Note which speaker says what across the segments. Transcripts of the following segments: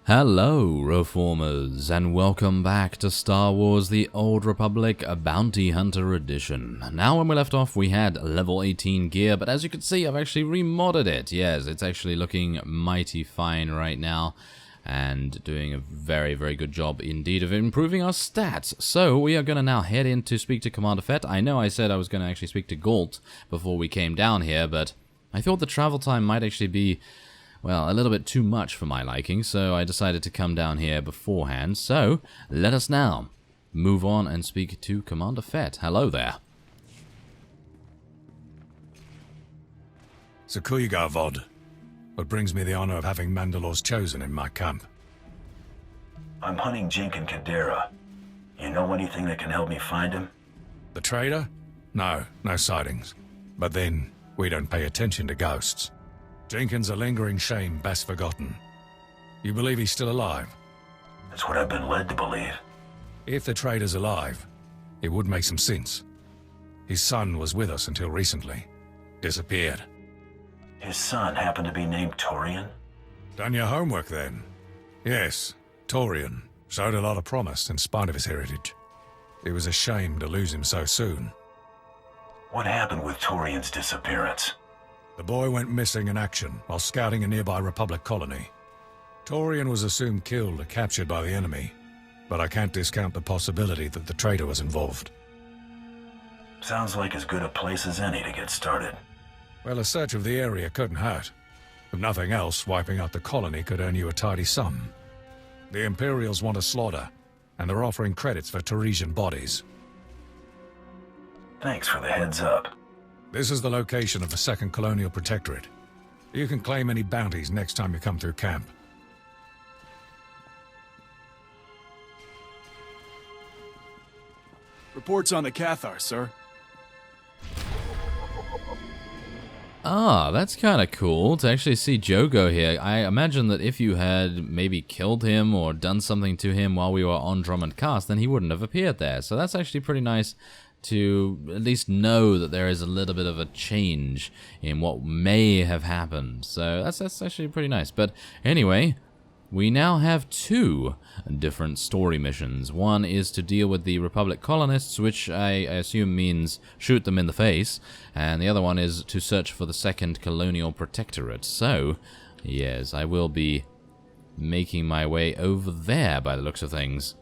Speaker 1: Hello, Reformers, and welcome back to Star Wars The Old Republic Bounty Hunter Edition. Now, when we left off, we had level 18 gear, but as you can see, I've actually remodded it. Yes, it's actually looking mighty fine right now, and doing a very, very good job indeed of improving our stats. So, we are going to now head in to speak to Commander Fett. I know I said I was going to actually speak to Galt before we came down here, but I thought the travel time might actually be, well, a little bit too much for my liking, so I decided to come down here beforehand. So, let us now move on and speak to Commander Fett. Hello there.
Speaker 2: Zakuiga Vod. What brings me the honor of having Mandalore's Chosen in my camp?
Speaker 3: I'm hunting Jink and Kadera. You know anything that can help me find him?
Speaker 2: The trader? No sightings. But then, we don't pay attention to ghosts. Jenkins a lingering shame best forgotten. You believe he's still alive?
Speaker 3: That's what I've been led to believe.
Speaker 2: If the trader's alive, it would make some sense. His son was with us until recently. Disappeared.
Speaker 3: His son happened to be named Torian?
Speaker 2: Done your homework then? Yes, Torian. Showed a lot of promise in spite of his heritage. It was a shame to lose him so soon.
Speaker 3: What happened with Torian's disappearance?
Speaker 2: The boy went missing in action while scouting a nearby Republic colony. Torian was assumed killed or captured by the enemy, but I can't discount the possibility that the traitor was involved.
Speaker 3: Sounds like as good a place as any to get started.
Speaker 2: Well, a search of the area couldn't hurt. If nothing else, wiping out the colony could earn you a tidy sum. The Imperials want a slaughter, and they're offering credits for Torian bodies.
Speaker 3: Thanks for the heads up.
Speaker 2: This is the location of the Second Colonial Protectorate. You can claim any bounties next time you come through camp.
Speaker 4: Reports on the Cathar, sir.
Speaker 1: Ah, that's kind of cool to actually see Jogo here. I imagine that if you had maybe killed him or done something to him while we were on Drummond Cast, then he wouldn't have appeared there. So that's actually pretty nice to at least know that there is a little bit of a change in what may have happened. So that's actually pretty nice. But anyway, we now have two different story missions. One is to deal with the Republic colonists, which I assume means shoot them in the face, and the other one is to search for the Second Colonial Protectorate. So, yes, I will be making my way over there by the looks of things.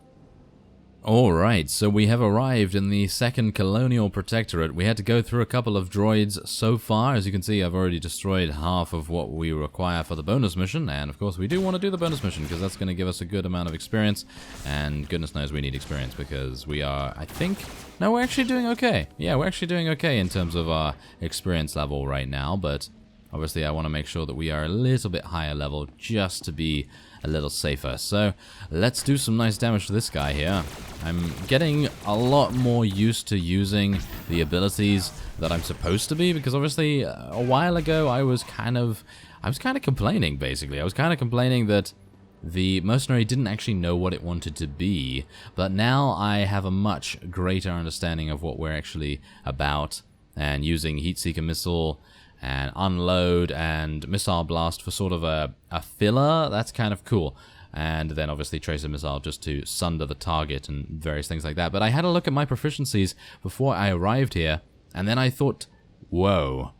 Speaker 1: Alright, so we have arrived in the Second Colonial Protectorate. We had to go through a couple of droids so far. As you can see, I've already destroyed half of what we require for the bonus mission. And of course, we do want to do the bonus mission because that's going to give us a good amount of experience. And goodness knows we need experience because we are, I think... No, we're actually doing okay. Yeah, we're actually doing okay in terms of our experience level right now. But obviously, I want to make sure that we are a little bit higher level just to be a little safer. So let's do some nice damage to this guy here. I'm getting a lot more used to using the abilities that I'm supposed to be, because obviously a while ago I was kind of complaining, basically. I was kind of complaining that the mercenary didn't actually know what it wanted to be, but now I have a much greater understanding of what we're actually about, and using Heatseeker Missile and Unload and Missile Blast for sort of a filler, that's kind of cool. And then obviously Tracer Missile just to sunder the target and various things like that. But I had a look at my proficiencies before I arrived here, and then I thought, whoa,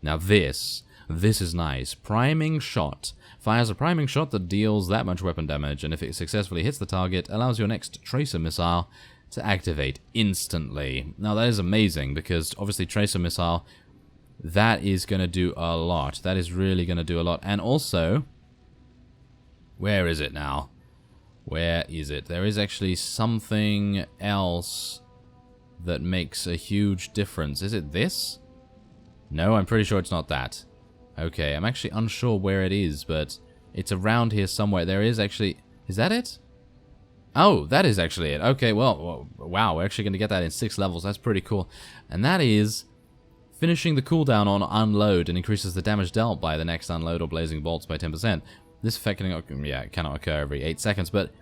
Speaker 1: now this is nice. Priming Shot. Fires a priming shot that deals that much weapon damage, and if it successfully hits the target, allows your next Tracer Missile to activate instantly. Now that is amazing, because obviously Tracer Missile, that is going to do a lot. That is really going to do a lot. And also, where is it now? Where is it? There is actually something else that makes a huge difference. Is it this? No, I'm pretty sure it's not that. Okay, I'm actually unsure where it is, but it's around here somewhere. There is actually... Is that it? Oh, that is actually it. Okay, well, wow, we're actually going to get that in 6 levels. That's pretty cool. And that is finishing the cooldown on Unload and increases the damage dealt by the next Unload or Blazing Bolts by 10%. This effect cannot occur every 8 seconds, but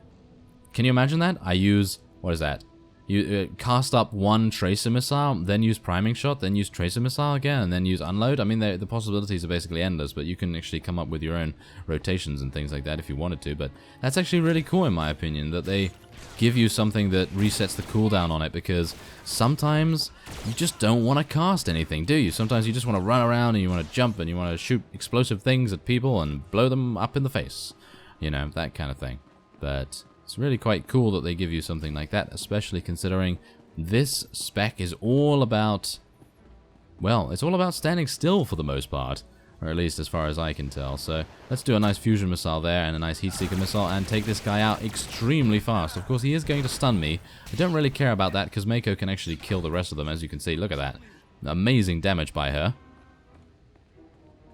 Speaker 1: can you imagine that? I use, what is that? You cast up one tracer missile, then use priming shot, then use tracer missile again, and then use unload. I mean, the possibilities are basically endless, but you can actually come up with your own rotations and things like that if you wanted to. But that's actually really cool, in my opinion, that they give you something that resets the cooldown on it, because sometimes you just don't want to cast anything, do you? Sometimes you just want to run around and you want to jump and you want to shoot explosive things at people and blow them up in the face. You know, that kind of thing. But it's really quite cool that they give you something like that, especially considering this spec is all about, well, it's all about standing still for the most part, or at least as far as I can tell. So let's do a nice fusion missile there and a nice heat seeker missile and take this guy out extremely fast. Of course, he is going to stun me. I don't really care about that because Mako can actually kill the rest of them, as you can see. Look at that. Amazing damage by her.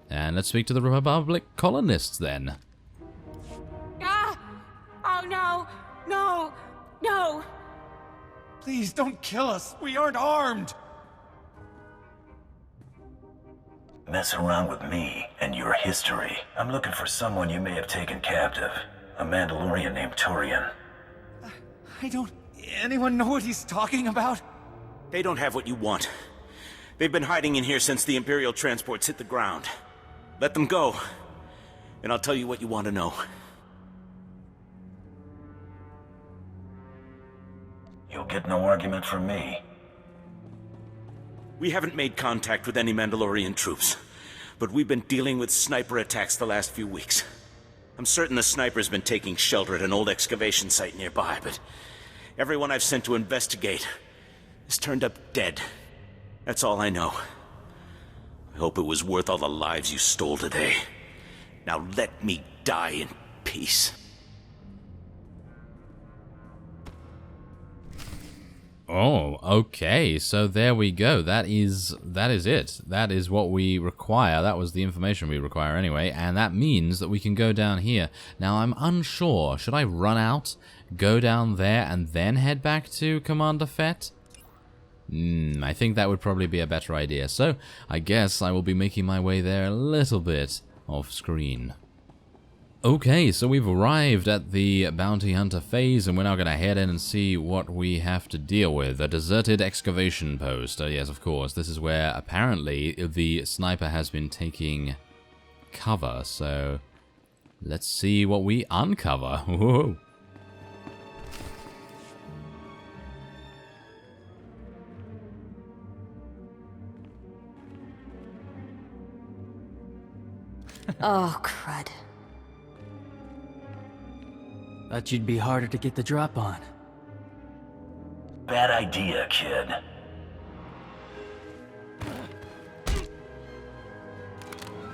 Speaker 1: And let's speak to the Republic colonists then.
Speaker 5: Oh, no! No! No!
Speaker 4: Please don't kill us. We aren't armed.
Speaker 3: Mess around with me and your history. I'm looking for someone you may have taken captive. A Mandalorian named Torian.
Speaker 4: I don't... Anyone know what he's talking about?
Speaker 6: They don't have what you want. They've been hiding in here since the Imperial transports hit the ground. Let them go, and I'll tell you what you want to know.
Speaker 3: You'll get no argument from me.
Speaker 6: We haven't made contact with any Mandalorian troops, but we've been dealing with sniper attacks the last few weeks. I'm certain the sniper's been taking shelter at an old excavation site nearby, but everyone I've sent to investigate has turned up dead. That's all I know. I hope it was worth all the lives you stole today. Now let me die in peace.
Speaker 1: Oh, okay. So there we go. That is it. That is what we require. That was the information we require anyway, and that means that we can go down here. Now, I'm unsure. Should I run out, go down there, and then head back to Commander Fett? I think that would probably be a better idea. So, I guess I will be making my way there a little bit off screen. Okay, so we've arrived at the bounty hunter phase, and we're now going to head in and see what we have to deal with. A deserted excavation post. Yes, of course. This is where apparently the sniper has been taking cover. So let's see what we uncover. Whoa.
Speaker 5: Oh, crud.
Speaker 7: Thought you'd be harder to get the drop on.
Speaker 3: Bad idea, kid.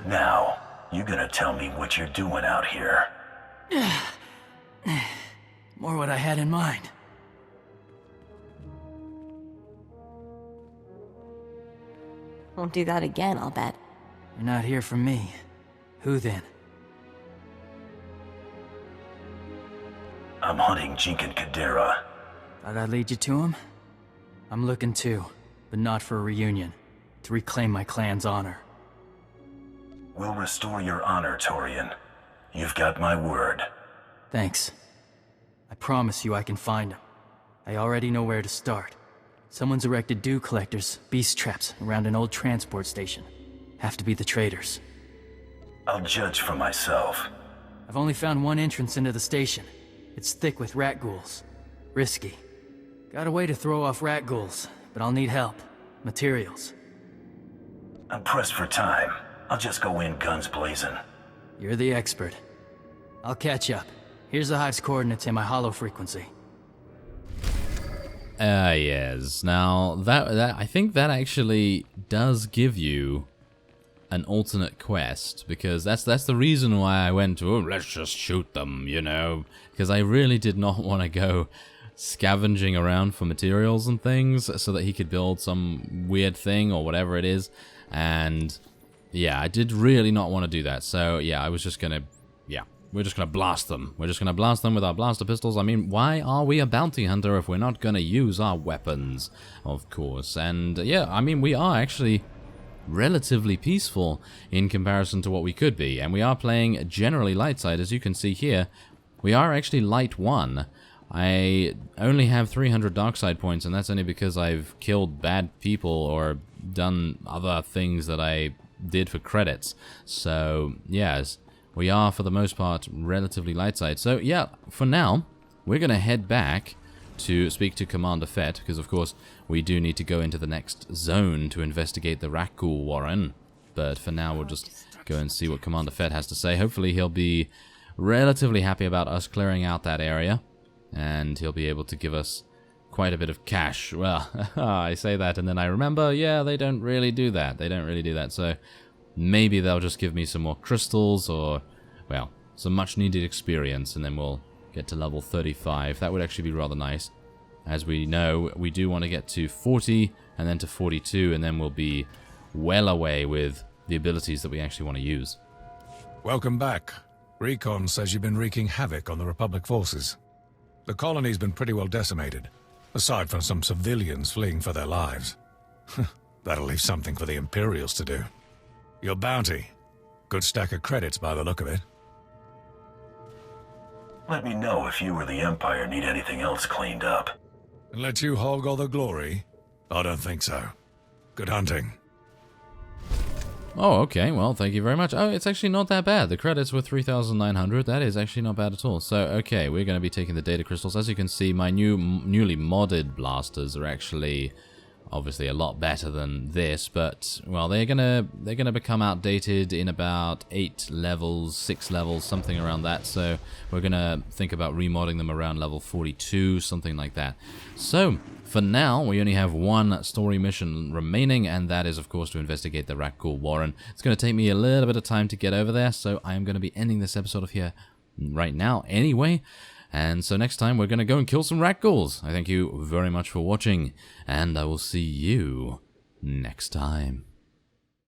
Speaker 3: Now, you gonna tell me what you're doing out here?
Speaker 7: More what I had in mind.
Speaker 5: Won't do that again, I'll bet.
Speaker 7: You're not here for me. Who then?
Speaker 3: I'm hunting Jinkin Kadera.
Speaker 7: Thought I'd lead you to him? I'm looking too, but not for a reunion. To reclaim my clan's honor.
Speaker 3: We'll restore your honor, Torian. You've got my word.
Speaker 7: Thanks. I promise you I can find him. I already know where to start. Someone's erected dew collectors, beast traps, around an old transport station. Have to be the traitors.
Speaker 3: I'll judge for myself.
Speaker 7: I've only found one entrance into the station. It's thick with rat ghouls. Risky. Got a way to throw off rat ghouls, but I'll need help. Materials.
Speaker 3: I'm pressed for time. I'll just go in guns blazing.
Speaker 7: You're the expert. I'll catch up. Here's the hive's coordinates and my hollow frequency.
Speaker 1: Yes. Now, that I think that actually does give you an alternate quest, because that's the reason why I went to, oh, let's just shoot them, you know, because I really did not want to go scavenging around for materials and things so that he could build some weird thing or whatever it is. And yeah, I did really not want to do that. So yeah, I was just gonna, yeah, we're just gonna blast them. We're just gonna blast them with our blaster pistols. I mean, why are we a bounty hunter if we're not gonna use our weapons, of course? And yeah, I mean, we are actually relatively peaceful in comparison to what we could be, and we are playing generally light side. As you can see here, we are actually light 1 I only have 300 dark side points, and that's only because I've killed bad people or done other things that I did for credits. So, yes, we are, for the most part, relatively light side. So, yeah, for now, we're going to head back to speak to Commander Fett, because, of course, we do need to go into the next zone to investigate the Rakghoul Warren. But for now, we'll just go and see what Commander Fett has to say. Hopefully, he'll be relatively happy about us clearing out that area, and he'll be able to give us quite a bit of cash. Well, I say that, and then I remember, yeah, they don't really do that. They don't really do that, so maybe they'll just give me some more crystals, or, well, some much-needed experience, and then we'll get to level 35. That would actually be rather nice. As we know, we do want to get to 40, and then to 42, and then we'll be well away with the abilities that we actually want to use.
Speaker 2: Welcome back. Recon says you've been wreaking havoc on the Republic forces. The colony's been pretty well decimated, aside from some civilians fleeing for their lives. That'll leave something for the Imperials to do. Your bounty. Good stack of credits by the look of it.
Speaker 3: Let me know if you or the Empire need anything else cleaned up.
Speaker 2: And let you hog all the glory? I don't think so. Good hunting.
Speaker 1: Oh, okay. Well, thank you very much. Oh, it's actually not that bad. The credits were 3,900. That is actually not bad at all. So, okay, we're going to be taking the data crystals. As you can see, my newly modded blasters are actually obviously a lot better than this, but, well, they're gonna become outdated in about 8 levels, 6 levels, something around that. So we're gonna think about remodding them around level 42, something like that. So for now, we only have one story mission remaining, and that is, of course, to investigate the Rakghoul Warren. It's going to take me a little bit of time to get over there, so I am going to be ending this episode off here right now anyway. And so next time, we're going to go and kill some Rakghouls. I thank you very much for watching, and I will see you next time.